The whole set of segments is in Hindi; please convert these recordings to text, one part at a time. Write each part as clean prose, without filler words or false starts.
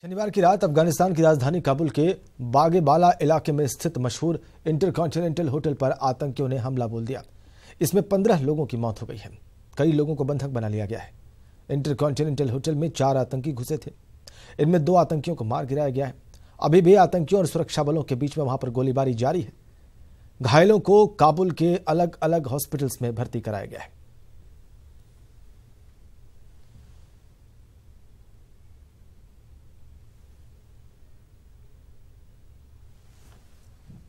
शनिवार की रात अफगानिस्तान की राजधानी काबुल के बागे-बाला इलाके में स्थित मशहूर इंटरकॉन्टिनेंटल होटल पर आतंकियों ने हमला बोल दिया। इसमें 15 लोगों की मौत हो गई है। कई लोगों को बंधक बना लिया गया है। इंटरकॉन्टिनेंटल होटल में 4 आतंकी घुसे थे। इनमें 2 आतंकियों को मार गिराया गया है। अभी भी आतंकियों और सुरक्षा बलों के बीच में वहां पर गोलीबारी जारी है। घायलों को काबुल के अलग अलग हॉस्पिटल्स में भर्ती कराया गया है।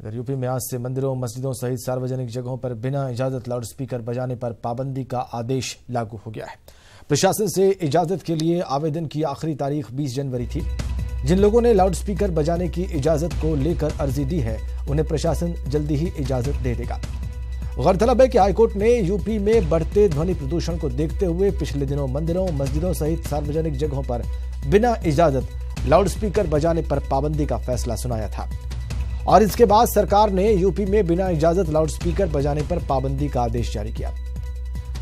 यूपी में आज से मंदिरों, मस्जिदों सहित सार्वजनिक जगहों पर बिना इजाजत लाउडस्पीकर बजाने पर पाबंदी का आदेश लागू हो गया है। प्रशासन से इजाजत के लिए आवेदन की आखिरी तारीख 20 जनवरी थी। जिन लोगों ने लाउडस्पीकर बजाने की इजाजत को लेकर अर्जी दी है, उन्हें प्रशासन जल्दी ही इजाजत दे देगा। गौरतलब है कि हाईकोर्ट ने यूपी में बढ़ते ध्वनि प्रदूषण को देखते हुए पिछले दिनों मंदिरों, मस्जिदों सहित सार्वजनिक जगहों पर बिना इजाजत लाउडस्पीकर बजाने पर पाबंदी का फैसला सुनाया था और इसके बाद सरकार ने यूपी में बिना इजाजत लाउडस्पीकर बजाने पर पाबंदी का आदेश जारी किया।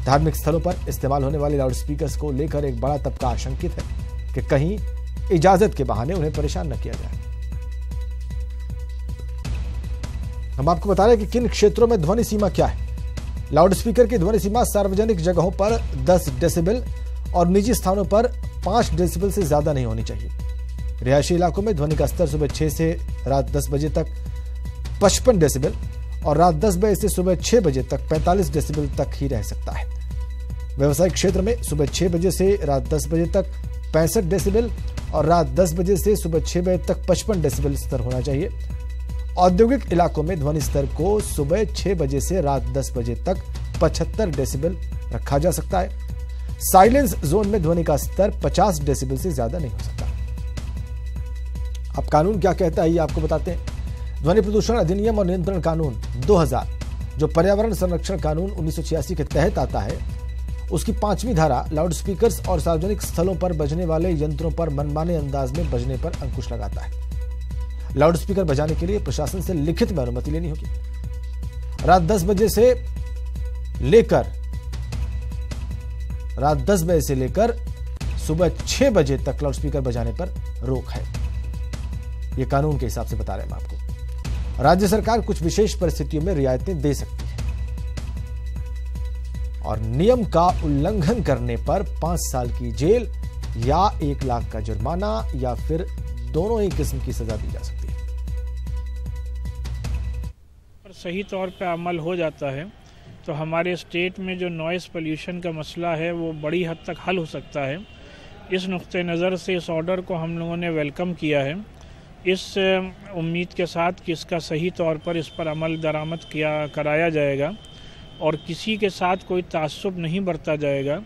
धार्मिक स्थलों पर इस्तेमाल होने वाले लाउडस्पीकर्स को लेकर एक बड़ा तबका आशंकित है कि कहीं इजाजत के बहाने उन्हें परेशान न किया जाए। हम आपको बता रहे हैं कि किन क्षेत्रों में ध्वनि सीमा क्या है। लाउडस्पीकर की ध्वनि सीमा सार्वजनिक जगहों पर 10 डेसिबल और निजी स्थानों पर 5 डेसिबल से ज्यादा नहीं होनी चाहिए। रिहायशी इलाकों में ध्वनि का स्तर सुबह 6 से रात 10 बजे तक 55 डेसिबल और रात 10 बजे से सुबह 6 बजे तक 45 डेसिबल तक ही रह सकता है। व्यावसायिक क्षेत्र में सुबह 6 बजे से रात 10 बजे तक 65 डेसिबल और रात 10 बजे से सुबह 6 बजे तक 55 डेसिबल स्तर होना चाहिए। औद्योगिक इलाकों में ध्वनि स्तर को सुबह 6 बजे से रात 10 बजे तक 75 डेसिबल रखा जा सकता है। साइलेंस जोन में ध्वनि का स्तर 50 डेसिबल से ज्यादा नहीं हो सकता। अब कानून क्या कहता है ये आपको बताते हैं। ध्वनि प्रदूषण अधिनियम और नियंत्रण कानून 2000, जो पर्यावरण संरक्षण कानून 1986 के तहत आता है, उसकी 5वीं धारा लाउडस्पीकर्स और सार्वजनिक स्थलों पर बजने वाले यंत्रों पर मनमाने अंदाज में बजने पर अंकुश लगाता है। लाउडस्पीकर बजाने के लिए प्रशासन से लिखित में अनुमति लेनी होगी। रात 10 बजे से लेकर सुबह 6 बजे तक लाउडस्पीकर बजाने पर रोक है। ये कानून के हिसाब से बता रहे हैं हम आपको। राज्य सरकार कुछ विशेष परिस्थितियों में रियायतें दे सकती है और नियम का उल्लंघन करने पर 5 साल की जेल या 1 लाख का जुर्माना या फिर दोनों ही किस्म की सजा दी जा सकती है। सही तौर पे अमल हो जाता है तो हमारे स्टेट में जो नॉइस पोल्यूशन का मसला है वो बड़ी हद तक हल हो सकता है। इस नुक्ते नज़र से इस ऑर्डर को हम लोगों ने वेलकम किया है, इस उम्मीद के साथ कि इसका सही तौर पर इस पर अमल दरामद कराया जाएगा और किसी के साथ कोई तासुब नहीं बरता जाएगा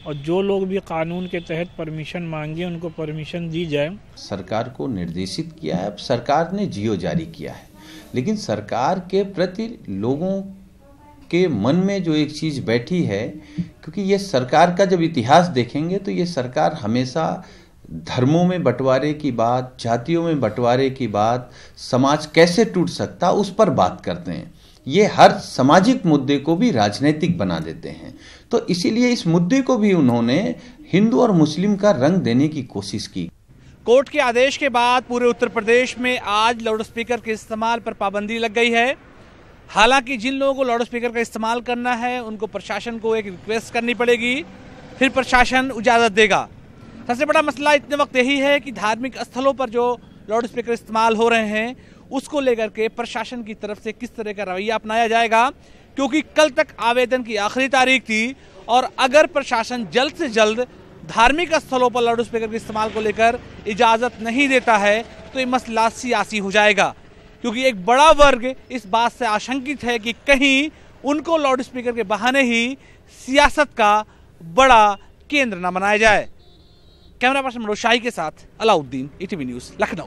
और जो लोग भी कानून के तहत परमिशन मांगे उनको परमिशन दी जाए। सरकार को निर्देशित किया है, अब सरकार ने जियो जारी किया है, लेकिन सरकार के प्रति लोगों के मन में जो एक चीज़ बैठी है, क्योंकि ये सरकार का जब इतिहास देखेंगे तो ये सरकार हमेशा धर्मों में बंटवारे की बात, जातियों में बंटवारे की बात, समाज कैसे टूट सकता उस पर बात करते हैं। ये हर सामाजिक मुद्दे को भी राजनीतिक बना देते हैं। तो इसीलिए इस मुद्दे को भी उन्होंने हिंदू और मुस्लिम का रंग देने की कोशिश की। कोर्ट के आदेश के बाद पूरे उत्तर प्रदेश में आज लाउडस्पीकर के इस्तेमाल पर पाबंदी लग गई है। हालांकि जिन लोगों को लाउडस्पीकर का इस्तेमाल करना है उनको प्रशासन को एक रिक्वेस्ट करनी पड़ेगी, फिर प्रशासन इजाज़त देगा। सबसे बड़ा मसला इतने वक्त यही है कि धार्मिक स्थलों पर जो लाउडस्पीकर इस्तेमाल हो रहे हैं उसको लेकर के प्रशासन की तरफ से किस तरह का रवैया अपनाया जाएगा, क्योंकि कल तक आवेदन की आखिरी तारीख थी और अगर प्रशासन जल्द से जल्द धार्मिक स्थलों पर लाउडस्पीकर के इस्तेमाल को लेकर इजाज़त नहीं देता है तो ये मसला सियासी हो जाएगा, क्योंकि एक बड़ा वर्ग इस बात से आशंकित है कि कहीं उनको लाउडस्पीकर के बहाने ही सियासत का बड़ा केंद्र न बनाया जाए। कैमरा पर्सन मनोज शाही के साथ अलाउद्दीन, ETV न्यूज़, लखनऊ।